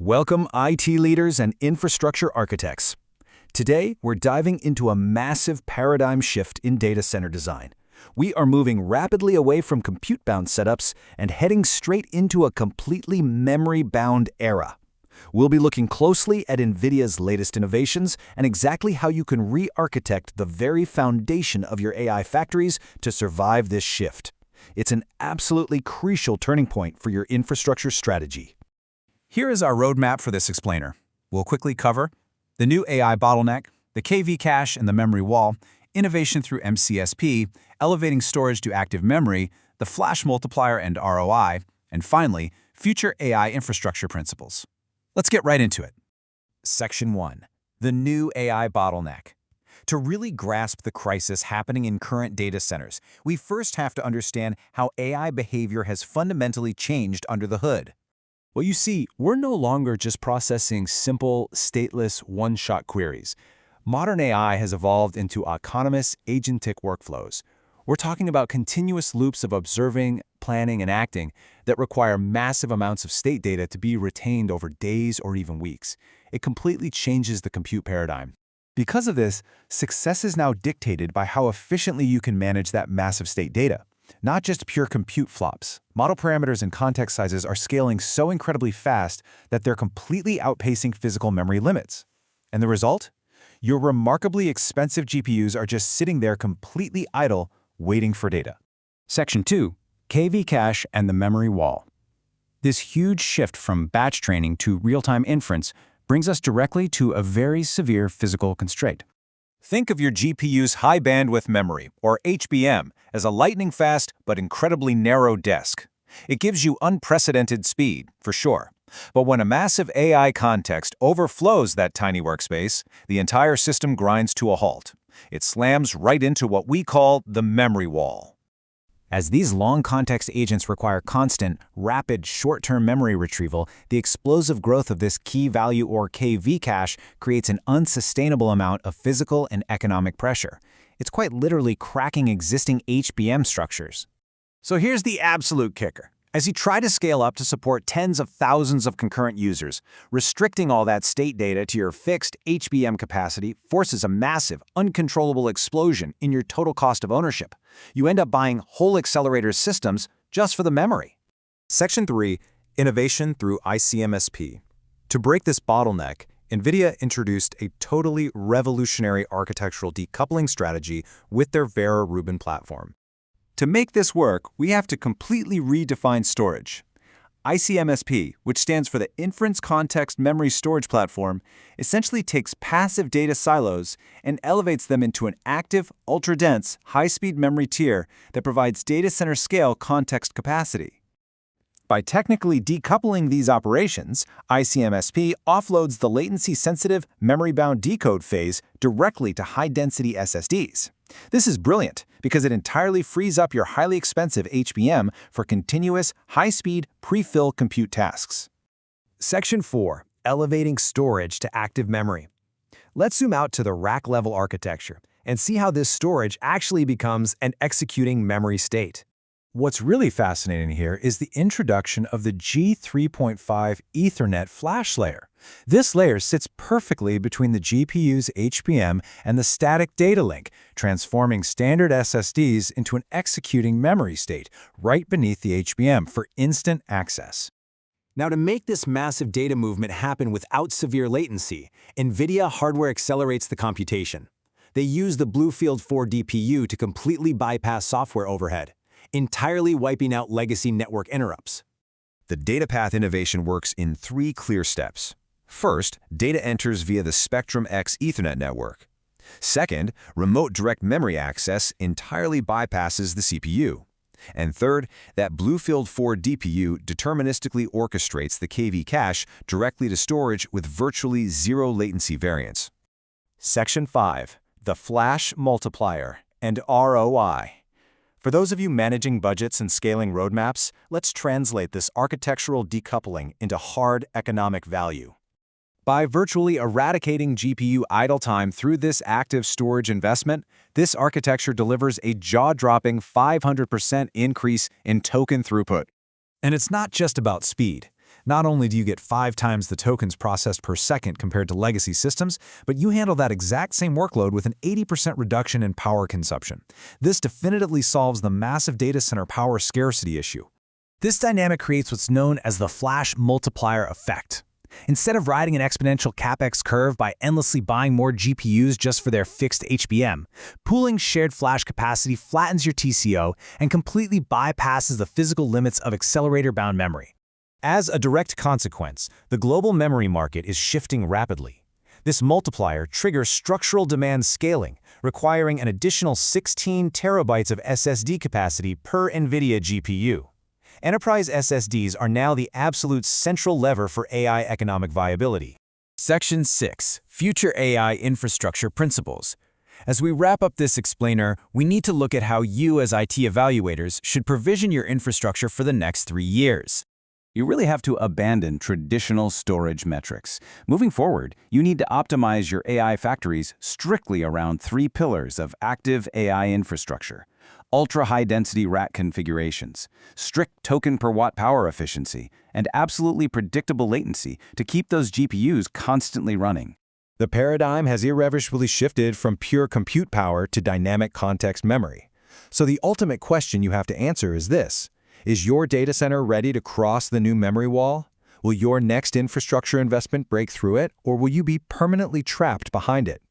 Welcome, IT leaders and infrastructure architects. Today, we're diving into a massive paradigm shift in data center design. We are moving rapidly away from compute-bound setups and heading straight into a completely memory-bound era. We'll be looking closely at NVIDIA's latest innovations and exactly how you can re-architect the very foundation of your AI factories to survive this shift. It's an absolutely crucial turning point for your infrastructure strategy. Here is our roadmap for this explainer. We'll quickly cover the new AI bottleneck, the KV cache and the memory wall, innovation through MCSP, elevating storage to active memory, the flash multiplier and ROI, and finally, future AI infrastructure principles. Let's get right into it. Section 1. The new AI bottleneck. To really grasp the crisis happening in current data centers, we first have to understand how AI behavior has fundamentally changed under the hood. Well, you see, we're no longer just processing simple, stateless, one-shot queries. Modern AI has evolved into autonomous, agentic workflows. We're talking about continuous loops of observing, planning, and acting that require massive amounts of state data to be retained over days or even weeks. It completely changes the compute paradigm. Because of this, success is now dictated by how efficiently you can manage that massive state data. Not just pure compute flops. Model parameters and context sizes are scaling so incredibly fast that they're completely outpacing physical memory limits. And the result? Your remarkably expensive GPUs are just sitting there completely idle, waiting for data. Section 2. KV cache and the memory wall. This huge shift from batch training to real-time inference brings us directly to a very severe physical constraint. Think of your GPU's high bandwidth memory, or HBM, as a lightning-fast but incredibly narrow disk. It gives you unprecedented speed, for sure. But when a massive AI context overflows that tiny workspace, the entire system grinds to a halt. It slams right into what we call the memory wall. As these long context agents require constant, rapid, short-term memory retrieval, the explosive growth of this key value or KV cache creates an unsustainable amount of physical and economic pressure. It's quite literally cracking existing HBM structures. So here's the absolute kicker. As you try to scale up to support tens of thousands of concurrent users, restricting all that state data to your fixed HBM capacity forces a massive, uncontrollable explosion in your total cost of ownership. You end up buying whole accelerator systems just for the memory. Section 3. Innovation through ICMSP. To break this bottleneck, NVIDIA introduced a totally revolutionary architectural decoupling strategy with their Vera Rubin platform. To make this work, we have to completely redefine storage. ICMSP, which stands for the Inference Context Memory Storage platform, essentially takes passive data silos and elevates them into an active, ultra-dense, high-speed memory tier that provides data center scale context capacity. By technically decoupling these operations, ICMSP offloads the latency-sensitive, memory-bound decode phase directly to high-density SSDs. This is brilliant because it entirely frees up your highly expensive HBM for continuous, high-speed, pre-fill compute tasks. Section 4. Elevating storage to active memory. Let's zoom out to the rack-level architecture and see how this storage actually becomes an executing memory state. What's really fascinating here is the introduction of the G3.5 Ethernet flash layer. This layer sits perfectly between the GPU's HBM and the static data link, transforming standard SSDs into an executing memory state right beneath the HBM for instant access. Now, to make this massive data movement happen without severe latency, NVIDIA hardware accelerates the computation. They use the BlueField-4 DPU to completely bypass software overhead, entirely wiping out legacy network interrupts. The data path innovation works in 3 clear steps. First, data enters via the Spectrum-X Ethernet network. Second, remote direct memory access entirely bypasses the CPU. And third, that BlueField-4 DPU deterministically orchestrates the KV cache directly to storage with virtually zero latency variance. Section 5. The Flash Multiplier and ROI. For those of you managing budgets and scaling roadmaps, let's translate this architectural decoupling into hard economic value. By virtually eradicating GPU idle time through this active storage investment, this architecture delivers a jaw-dropping 500% increase in token throughput. And it's not just about speed. Not only do you get 5 times the tokens processed per second compared to legacy systems, but you handle that exact same workload with an 80% reduction in power consumption. This definitively solves the massive data center power scarcity issue. This dynamic creates what's known as the flash multiplier effect. Instead of riding an exponential capex curve by endlessly buying more GPUs just for their fixed HBM, pooling shared flash capacity flattens your TCO and completely bypasses the physical limits of accelerator-bound memory. As a direct consequence, the global memory market is shifting rapidly. This multiplier triggers structural demand scaling, requiring an additional 16 terabytes of SSD capacity per NVIDIA GPU. Enterprise SSDs are now the absolute central lever for AI economic viability. Section 6. Future AI Infrastructure Principles. As we wrap up this explainer, we need to look at how you as IT evaluators should provision your infrastructure for the next 3 years. You really have to abandon traditional storage metrics. Moving forward, you need to optimize your AI factories strictly around 3 pillars of active AI infrastructure: ultra-high-density rack configurations, strict token per watt power efficiency, and absolutely predictable latency to keep those GPUs constantly running. The paradigm has irreversibly shifted from pure compute power to dynamic context memory. So the ultimate question you have to answer is this: is your data center ready to cross the new memory wall? Will your next infrastructure investment break through it, or will you be permanently trapped behind it?